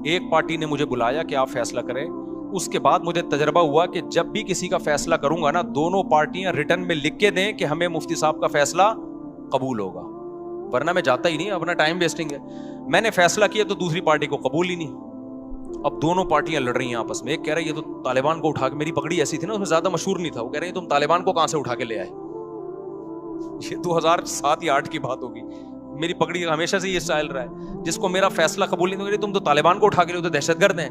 [SPEAKER 1] ایک پارٹی نے مجھے بلایا کہ آپ فیصلہ کریں. اس کے بعد مجھے تجربہ ہوا کہ جب بھی کسی کا فیصلہ کروں گا نا, دونوں پارٹیاں ریٹرن میں لکھ کے دیں کہ ہمیں مفتی صاحب کا فیصلہ قبول ہوگا, ورنہ میں جاتا ہی نہیں, اپنا ٹائم ویسٹنگ ہے. میں نے فیصلہ کیا تو دوسری پارٹی کو قبول ہی نہیں. اب دونوں پارٹیاں لڑ رہی ہیں آپس میں. ایک کہہ رہا ہے یہ تو طالبان کو اٹھا کے, میری پگڑی ایسی تھی نا اس میں زیادہ مشہور نہیں تھا, وہ کہہ رہے ہیں تم طالبان کو کہاں سے اٹھا کے لے آئے. یہ 2007 یا 2008 کی بات ہوگی. میری پگڑی ہمیشہ سے یہ اسٹائل رہا ہے, جس کو میرا فیصلہ قبول نہیں, تم تو طالبان کو اٹھا کے لے, تو دہشت گرد ہیں.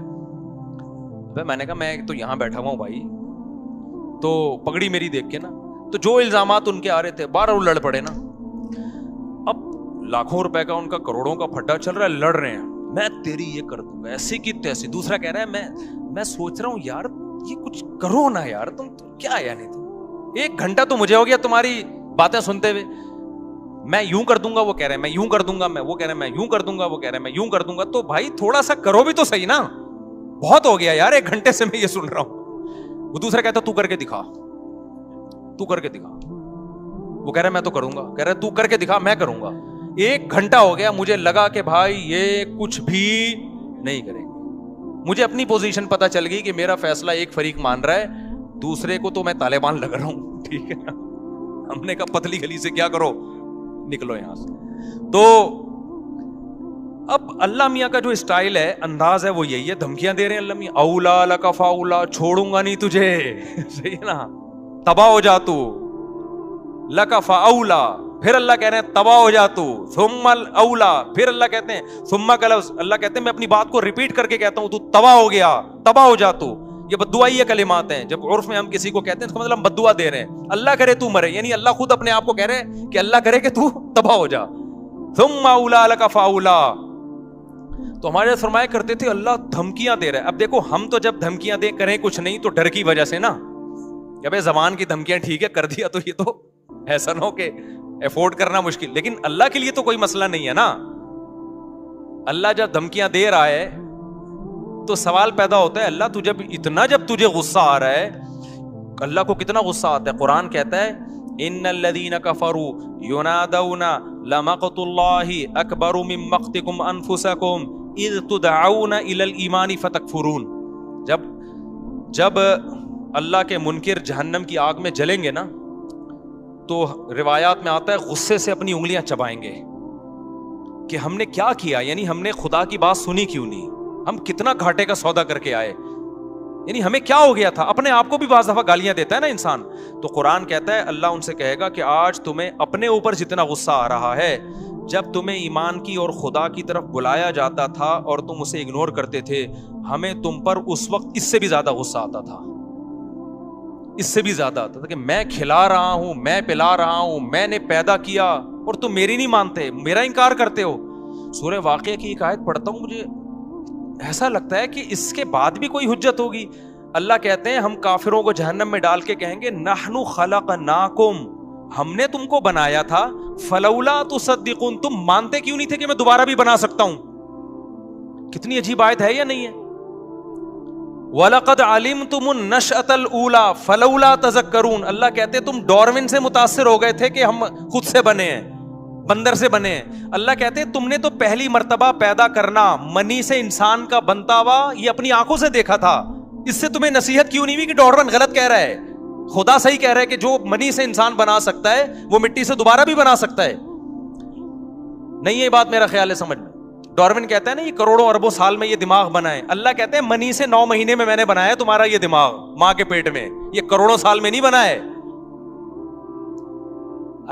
[SPEAKER 1] میں نے کہا میں تو یہاں بیٹھا ہوا ہوں بھائی, تو پگڑی میری دیکھ کے نا, تو جو الزامات ان کے آ رہے تھے 12 لڑ پڑے نا. اب لاکھوں روپے کا ان کا کروڑوں کا پھڈا چل رہا ہے, لڑ رہے ہیں, میں تیری یہ کر دوں گا ایسی کی تیسی. دوسرا کہہ رہا ہے میں سوچ رہا ہوں یار یہ کچھ کرو نا یار, تم کیا ہے یعنی تم 1 گھنٹہ تو مجھے ہو گیا تمہاری باتیں سنتے ہوئے. میں یوں کر دوں گا, وہ کہہ رہے ہیں میں یوں کر دوں گا, وہ کہہ رہے ہیں میں یوں کر دوں گا, وہ کہہ رہے ہیں میں یوں کر دوں گا. تو بھائی تھوڑا سا کرو بھی تو صحیح نا, بہت ہو گیا یار 1 گھنٹے سے میں یہ سن رہا ہوں. وہ دوسرا کہتا تو کر کے دکھا, تو کر کے دکھا. وہ کہہ رہا ہے میں تو کروں گا, کہہ رہا ہے تو کر کے دکھا, میں کروں گا. 1 گھنٹہ ہو گیا, مجھے لگا کہ بھائی یہ کچھ بھی نہیں کریں گے. مجھے اپنی پوزیشن پتا چل گئی کہ میرا فیصلہ ایک فریق مان رہا ہے, دوسرے کو تو میں طالبان لگ رہا ہوں. ٹھیک ہے نا, ہم نے کہا پتلی گلی سے کیا کرو, نکلو یہاں سے. تو اب اللہ میاں کا جو اسٹائل ہے, انداز ہے, وہ یہی ہے, دھمکیاں دے رہے ہیں اللہ میاں. اولا لک فاولا, چھوڑوں گا نہیں تجھے, صحیح ہے نا, تباہ ہو جا تو. لک فاولا, پھر اللہ کہہ رہے ہیں تباہ ہو جا تو. ثم الاولا, پھر اللہ کہتے ہیں ثم کا لفظ, اللہ کہتے ہیں میں اپنی بات کو ریپیٹ کر کے کہتا ہوں, تو تباہ ہو گیا, تباہ ہو جا تو. یہ بددعائی یہ کلمات ہیں. جب عرف میں ہم کسی کو کہتے ہیں اس کا مطلب ہم بددعا دے رہے ہیں. اللہ کرے تو مرے, یعنی اللہ خود اپنے آپ کو کہہ رہے ہیں کہ اللہ کرے کہ تو تباہ ہو جا. ثم اولا لک فاولا. تو ہمارے فرمایا کرتے تھے اللہ دھمکیاں دے رہا ہے. اب دیکھو ہم تو جب دھمکیاں دے کریں کچھ نہیں تو ڈر کی وجہ سے نا, کہ بھائی زبان کی دھمکیاں ٹھیک ہے کر دیا, تو یہ تو ایسا نہ ہو کہ افورڈ کرنا مشکل. لیکن اللہ کے لیے تو کوئی مسئلہ نہیں ہے نا. اللہ جب دھمکیاں دے رہا ہے تو سوال پیدا ہوتا ہے اللہ جب تجھے غصہ آ رہا ہے, اللہ کو کتنا غصہ آتا ہے. قرآن کہتا ہے ان الذین کفروا ینادون لمقت اللہ اکبر من مقتکم انفسکم اذ تدعون الی الایمان فتکفرون. جب اللہ کے منکر جہنم کی آگ میں جلیں گے نا, تو روایات میں آتا ہے غصے سے اپنی انگلیاں چبائیں گے کہ ہم نے کیا کیا, یعنی ہم نے خدا کی بات سنی کیوں نہیں, ہم کتنا گھاٹے کا سودا کر کے آئے, یعنی ہمیں کیا ہو گیا تھا. اپنے آپ کو بھی بعض دفعہ گالیاں دیتا ہے نا انسان. تو قرآن کہتا ہے اللہ ان سے کہے گا کہ آج تمہیں اپنے اوپر جتنا غصہ آ رہا ہے, جب تمہیں ایمان کی اور خدا کی طرف بلایا جاتا تھا اور تم اسے اگنور کرتے تھے, ہمیں تم پر اس وقت اس سے بھی زیادہ غصہ آتا تھا, اس سے بھی زیادہ آتا تھا کہ میں کھلا رہا ہوں, میں پلا رہا ہوں, میں نے پیدا کیا اور تم میری نہیں مانتے, میرا انکار کرتے ہو. سورہ واقعہ کی ایک آیت پڑھتا ہوں, مجھے ایسا لگتا ہے کہ اس کے بعد بھی کوئی حجت ہوگی. اللہ کہتے ہیں ہم کافروں کو جہنم میں ڈال کے کہیں گے نحن خلقناکم, ہم نے تم کو بنایا تھا, فلولا تصدقون, تم مانتے کیوں نہیں تھے کہ میں دوبارہ بھی بنا سکتا ہوں. کتنی عجیب آیت ہے یا نہیں ہے. وَلَقَدْ عَلِمْتُمُ النَّشْأَةَ الْأُولَى فَلَوْلَا تَذَكَّرُونَ, اللہ کہتے تم ڈارون سے متاثر ہو گئے تھے کہ ہم خود سے بنے ہیں, بندر سے بنے ہیں. اللہ کہتے تم نے تو پہلی مرتبہ پیدا کرنا منی سے انسان کا بنتا ہوا یہ اپنی آنکھوں سے دیکھا تھا, اس سے تمہیں نصیحت کیوں نہیں ہوئی کہ ڈارون غلط کہہ رہا ہے, خدا صحیح کہہ رہا ہے کہ جو منی سے انسان بنا سکتا ہے وہ مٹی سے دوبارہ بھی بنا سکتا ہے. نہیں یہ بات میرا خیال ہے سمجھ میں. ڈارون کہتا ہے نا یہ کروڑوں اربوں سال میں یہ دماغ بنا ہے, اللہ کہتے ہیں منی سے 9 مہینے میں نے بنایا تمہارا یہ دماغ ماں کے پیٹ میں, یہ کروڑوں سال میں نہیں بنا ہے.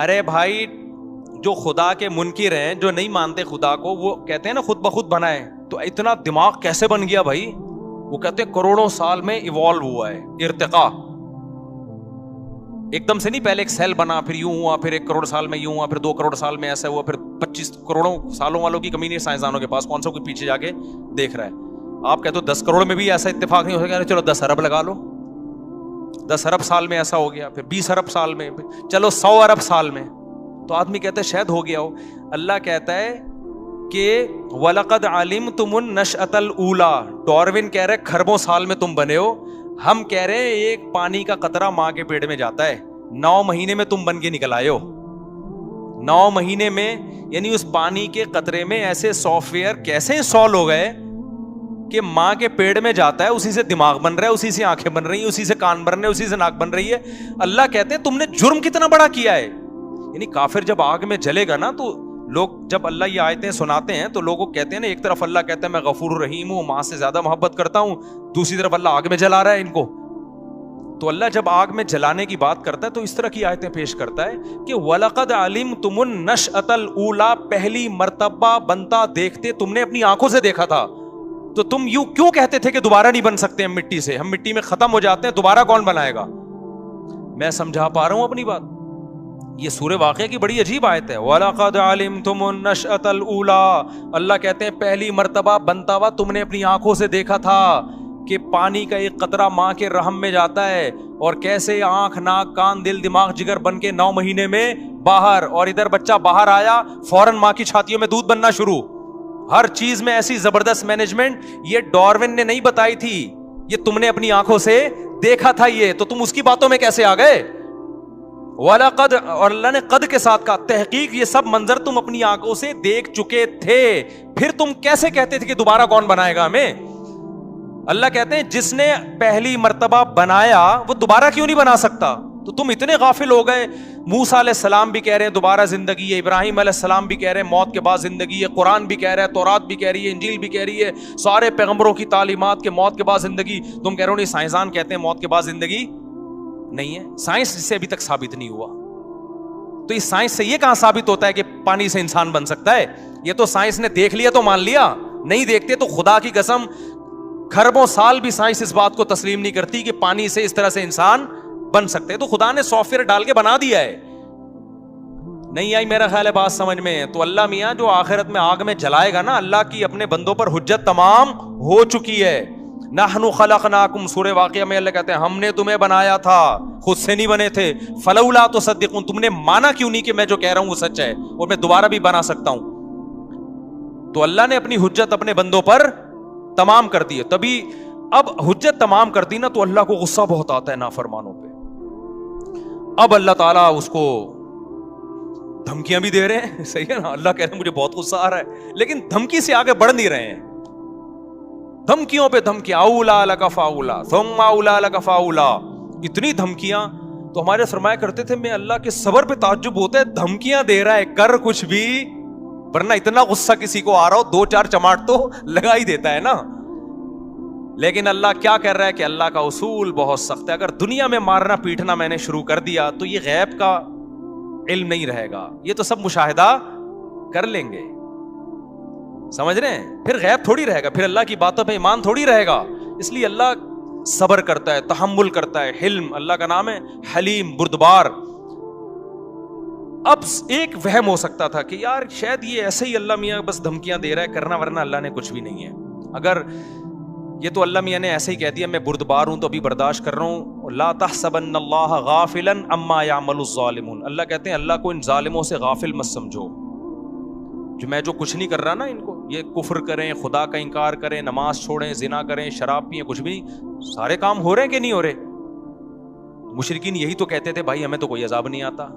[SPEAKER 1] ارے بھائی جو خدا کے منکر ہیں, جو نہیں مانتے خدا کو, وہ کہتے ہیں نا خود بخود بنا ہے, تو اتنا دماغ کیسے بن گیا بھائی؟ وہ کہتے ہیں کروڑوں سال میں ایوالو ہوا ہے, ارتقا, ایک دم سے نہیں, پہلے ایک سیل بنا, پھر یوں ہوا, پھر 1 کروڑ سال میں یوں ہوا, پھر 2 کروڑ سال میں ایسا ہوا, پھر 25 کروڑوں سالوں والوں کی کمی نہیں سائنسدانوں کے پاس, کون سا کوئی پیچھے جا کے دیکھ رہا ہے. آپ کہتے ہو 10 کروڑ میں بھی ایسا اتفاق نہیں ہو سکتا, چلو 10 ارب لگا لو, 10 ارب سال میں ایسا ہو گیا, پھر 20 ارب سال میں, چلو 100 ارب سال میں, تو آدمی کہتا ہے شاید ہو گیا ہو. اللہ کہتا ہے کہ وَلَقَدْ عَلِمْتُمُ النَّشْأَةَ الْأُولَى, ڈارون کہہ رہے کھربوں سال میں تم بنے ہو, ہم کہہ رہے ہیں ایک پانی کا قطرہ ماں کے پیٹ میں جاتا ہے, 9 مہینے میں تم بن کے نکل آئے ہو. 9 مہینے میں, یعنی اس پانی کے قطرے میں ایسے سافٹ ویئر کیسے انسٹال ہو گئے کہ ماں کے پیٹ میں جاتا ہے, اسی سے دماغ بن رہا ہے, اسی سے آنکھیں بن رہی ہیں, اسی سے کان بن رہے ہیں, اسی سے ناک بن رہی ہے. اللہ کہتے ہیں تم نے جرم کتنا بڑا کیا ہے. یعنی کافر جب آگ میں جلے گا نا, تو لوگ جب اللہ یہ آیتیں سناتے ہیں تو لوگوں کہتے ہیں نا, ایک طرف اللہ کہتا ہے میں غفور رحیم ہوں, ماں سے زیادہ محبت کرتا ہوں, دوسری طرف اللہ آگ میں جلا رہا ہے ان کو. تو اللہ جب آگ میں جلانے کی بات کرتا ہے تو اس طرح کی آیتیں پیش کرتا ہے کہ وَلَقَدْ عَلِمْتُمُ النَّشْأَةَ الْأُولَى, پہلی مرتبہ بنتا دیکھتے تم نے اپنی آنکھوں سے دیکھا تھا, تو تم یوں کیوں کہتے تھے کہ دوبارہ نہیں بن سکتے ہم مٹی سے, ہم مٹی میں ختم ہو جاتے ہیں, دوبارہ کون بنائے گا. میں سمجھا پا رہا ہوں اپنی بات. یہ سورہ واقعہ کی بڑی عجیب آیت ہے. وَلَقَدْ عَلِمْتُمُ النَّشْأَةَ الْأُولَى, اللہ کہتے ہیں پہلی مرتبہ بنتا ہوا تم نے اپنی آنکھوں سے دیکھا تھا کہ پانی کا ایک قطرہ ماں کے رحم میں جاتا ہے, اور کیسے آنکھ ناک کان دل دماغ جگر بن کے 9 مہینے میں باہر, اور ادھر بچہ باہر آیا فوراً ماں کی چھاتیوں میں دودھ بننا شروع. ہر چیز میں ایسی زبردست مینجمنٹ, یہ ڈارون نے نہیں بتائی تھی, یہ تم نے اپنی آنکھوں سے دیکھا تھا. یہ تو تم اس کی باتوں میں کیسے آ گئے؟ وَلَقَدْ, اور اللہ نے قد کے ساتھ کہا, تحقیق یہ سب منظر تم اپنی آنکھوں سے دیکھ چکے تھے, پھر تم کیسے کہتے تھے کہ دوبارہ کون بنائے گا ہمیں. اللہ کہتے ہیں جس نے پہلی مرتبہ بنایا وہ دوبارہ کیوں نہیں بنا سکتا. تو تم اتنے غافل ہو گئے. موسیٰ علیہ السلام بھی کہہ رہے ہیں دوبارہ زندگی ہے, ابراہیم علیہ السلام بھی کہہ رہے ہیں موت کے بعد زندگی ہے, قرآن بھی کہہ رہا ہے, تورات بھی کہہ رہی ہے, انجیل بھی کہہ رہی ہے, سارے پیغمبروں کی تعلیمات کے موت کے بعد زندگی. تم کہہ رہے ہو نہیں, سائنسدان کہتے ہیں موت کے بعد زندگی نہیں ہے. سائنس سے ابھی تک ثابت نہیں ہوا. تو اس سائنس سے یہ کہاں ثابت ہوتا ہے کہ پانی سے انسان بن سکتا ہے؟ یہ تو سائنس نے دیکھ لیا تو مان لیا, نہیں دیکھتے تو خدا کی قسم کھربوں سال بھی سائنس اس بات کو تسلیم نہیں کرتی کہ پانی سے اس طرح سے انسان بن سکتے. تو خدا نے سافٹ ویئر ڈال کے بنا دیا ہے. نہیں آئی میرا خیال ہے بات سمجھ میں؟ تو اللہ میاں جو آخرت میں آگ میں جلائے گا نا, اللہ کی اپنے بندوں پر حجت تمام ہو چکی ہے. نحن خلقناکم, سورہ واقعہ میں اللہ کہتے ہیں ہم نے تمہیں بنایا تھا, خود سے نہیں بنے تھے. فلولا تصدقون, تم نے مانا کیوں نہیں کہ میں جو کہہ رہا ہوں وہ سچ ہے اور میں دوبارہ بھی بنا سکتا ہوں. تو اللہ نے اپنی حجت اپنے بندوں پر تمام کر دی ہے. تبھی اب حجت تمام کر دی نا تو اللہ کو غصہ بہت آتا ہے نافرمانوں پہ. اب اللہ تعالیٰ اس کو دھمکیاں بھی دے رہے ہیں, صحیح ہے نا. اللہ کہہ رہے ہیں مجھے بہت غصہ آ رہا ہے, لیکن دھمکی سے آگے بڑھ نہیں رہے ہیں. دھمکیوں پہ دھمکیاں, اولا لک فاولا ثم اولا لک فاولا, اتنی دھمکیاں تو ہمارے فرمایا کرتے تھے میں اللہ کے صبر پہ تعجب ہوتا ہے, دھمکیاں دے رہا ہے کر کچھ بھی, ورنہ اتنا غصہ کسی کو آ رہا ہو 2-4 چماٹ تو لگا ہی دیتا ہے نا. لیکن اللہ کیا کر رہا ہے کہ اللہ کا اصول بہت سخت ہے. اگر دنیا میں مارنا پیٹنا میں نے شروع کر دیا تو یہ غیب کا علم نہیں رہے گا, یہ تو سب مشاہدہ کر لیں گے, سمجھ رہے ہیں, پھر غیب تھوڑی رہے گا, پھر اللہ کی باتوں پہ ایمان تھوڑی رہے گا. اس لیے اللہ صبر کرتا ہے, تحمل کرتا ہے, حلم اللہ کا نام ہے, حلیم بردبار. اب ایک وہم ہو سکتا تھا کہ یار شاید یہ ایسے ہی اللہ میاں بس دھمکیاں دے رہا ہے, کرنا ورنہ اللہ نے کچھ بھی نہیں ہے. اگر یہ تو اللہ میاں نے ایسے ہی کہہ دیا میں بردبار ہوں تو ابھی برداشت کر رہا ہوں. لا تحسبن اللہ غافلا عما يعمل الظالمون, اللہ کہتے ہیں اللہ کو ان ظالموں سے غافل مت سمجھو, جو میں جو کچھ نہیں کر رہا نا ان کو, یہ کفر کریں, خدا کا انکار کریں, نماز چھوڑیں, زنا کریں, شراب پئیں, کچھ بھی, سارے کام ہو رہے ہیں کہ نہیں ہو رہے. مشرکین یہی تو کہتے تھے بھائی ہمیں تو کوئی عذاب نہیں آتا.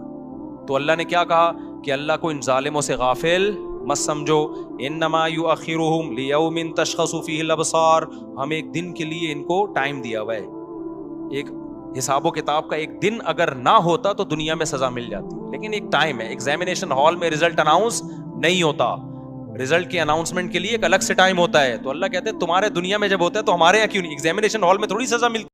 [SPEAKER 1] تو اللہ نے کیا کہا کہ اللہ کو ان ظالموں سے غافل مت سمجھو. انما یؤخرهم لیوم تشخص فیہ الابصار, ہم ایک دن کے لیے ان کو ٹائم دیا ہوا ہے, ایک حساب و کتاب کا ایک دن اگر نہ ہوتا تو دنیا میں سزا مل جاتی, لیکن ایک ٹائم ہے. ایگزامینیشن ہال میں رزلٹ اناؤنس نہیں ہوتا, رزلٹ کی اناؤنسمنٹ کے لیے ایک الگ سے ٹائم ہوتا ہے. تو اللہ کہتے ہیں تمہارے دنیا میں جب ہوتا ہے تو ہمارے یہاں کیوں نہیں, ایگزامینیشن ہال میں تھوڑی سزا ملتی.